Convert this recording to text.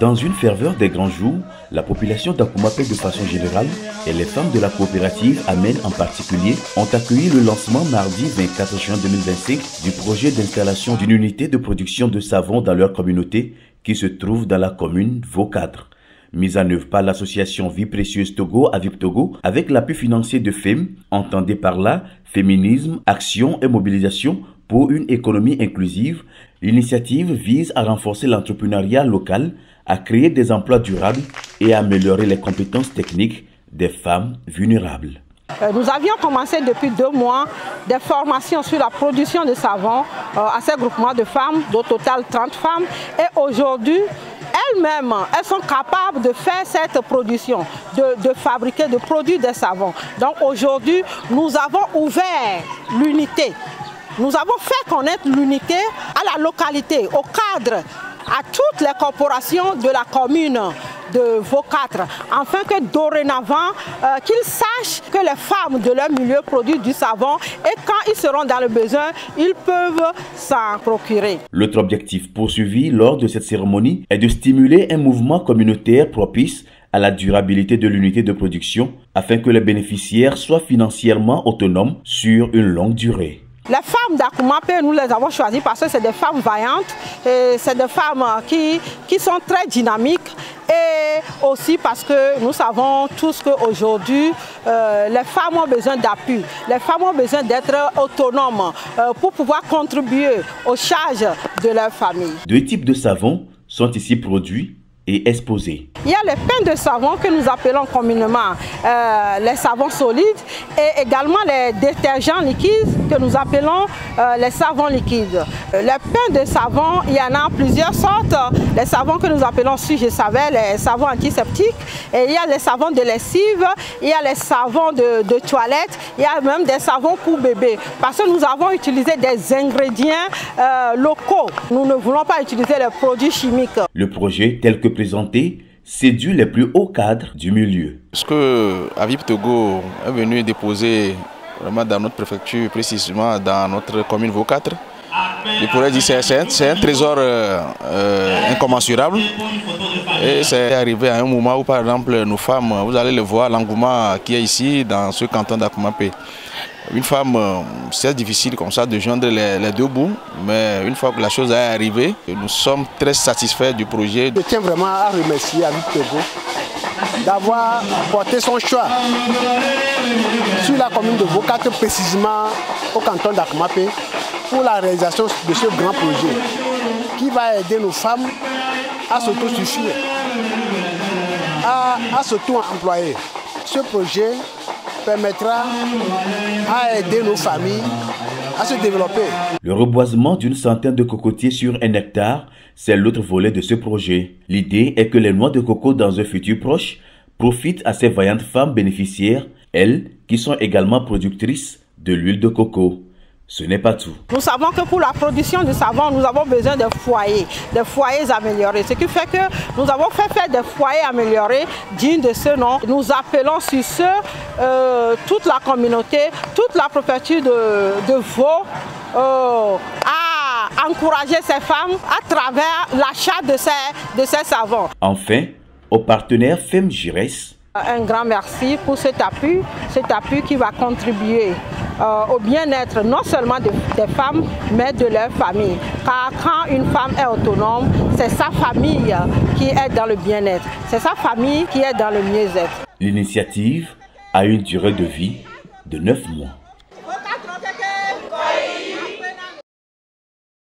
Dans une ferveur des grands jours, la population d'Akoumapé de façon générale et les femmes de la coopérative Amen en particulier ont accueilli le lancement mardi 24 juin 2025 du projet d'installation d'une unité de production de savon dans leur communauté qui se trouve dans la commune Vaux-4. Mise en œuvre par l'association Vie Précieuse Togo Avip Togo avec l'appui financier de FEM, entendez par là féminisme, action et mobilisation pour une économie inclusive, l'initiative vise à renforcer l'entrepreneuriat local, à créer des emplois durables et à améliorer les compétences techniques des femmes vulnérables. Nous avions commencé depuis 2 mois des formations sur la production de savon à ces groupements de femmes, au total 30 femmes. Et aujourd'hui, elles-mêmes, elles sont capables de faire cette production, de fabriquer, de produire des savons. Donc aujourd'hui, nous avons ouvert l'unité. Nous avons fait connaître l'unité à la localité, au cadre, à toutes les corporations de la commune de Vaux-4, afin que dorénavant, qu'ils sachent que les femmes de leur milieu produisent du savon et quand ils seront dans le besoin, ils peuvent s'en procurer. L'autre objectif poursuivi lors de cette cérémonie est de stimuler un mouvement communautaire propice à la durabilité de l'unité de production afin que les bénéficiaires soient financièrement autonomes sur une longue durée. Les femmes d'Akoumapé, nous les avons choisies parce que c'est des femmes vaillantes, c'est des femmes qui sont très dynamiques et aussi parce que nous savons tous qu'aujourd'hui, les femmes ont besoin d'appui, les femmes ont besoin d'être autonomes pour pouvoir contribuer aux charges de leur famille. 2 types de savons sont ici produits et exposés. Il y a les pains de savon que nous appelons communément les savons solides et également les détergents liquides que nous appelons les savons liquides. Les pains de savon, il y en a plusieurs sortes. Les savons que nous appelons je savais, les savons antiseptiques. Et il y a les savons de lessive, il y a les savons de toilette, il y a même des savons pour bébé. Parce que nous avons utilisé des ingrédients locaux. Nous ne voulons pas utiliser les produits chimiques. Le projet tel que présenté séduit les plus hauts cadres du milieu. Ce que Avip Togo est venu déposer vraiment dans notre préfecture, précisément dans notre commune Vaux-4, je pourrais dire que c'est un trésor incommensurable. Et c'est arrivé à un moment où, par exemple, nos femmes, vous allez le voir, l'engouement qui est ici dans ce canton d'Akoumapé. Une femme, c'est difficile comme ça de joindre les 2 bouts, mais une fois que la chose est arrivée, nous sommes très satisfaits du projet. Je tiens vraiment à remercier Avip Togo d'avoir porté son choix sur la commune de Vaux-4, précisément au canton d'Akoumapé, pour la réalisation de ce grand projet qui va aider nos femmes à s'autosuffire, à s'auto-employer. Ce projet permettra à aider nos familles à se développer. Le reboisement d'une centaine de cocotiers sur 1 hectare, c'est l'autre volet de ce projet. L'idée est que les noix de coco dans un futur proche profitent à ces vaillantes femmes bénéficiaires, elles qui sont également productrices de l'huile de coco. Ce n'est pas tout. Nous savons que pour la production du savon, nous avons besoin de foyers améliorés. Ce qui fait que nous avons fait faire des foyers améliorés dignes de ce nom. Nous appelons sur ce toute la communauté, toute la préfecture de Vaud à encourager ces femmes à travers l'achat de ces savons. Enfin, aux partenaires FEM-GIRES, un grand merci pour cet appui qui va contribuer au bien-être non seulement des femmes, mais de leur famille. Car quand une femme est autonome, c'est sa famille qui est dans le bien-être, c'est sa famille qui est dans le mieux-être. L'initiative a une durée de vie de 9 mois.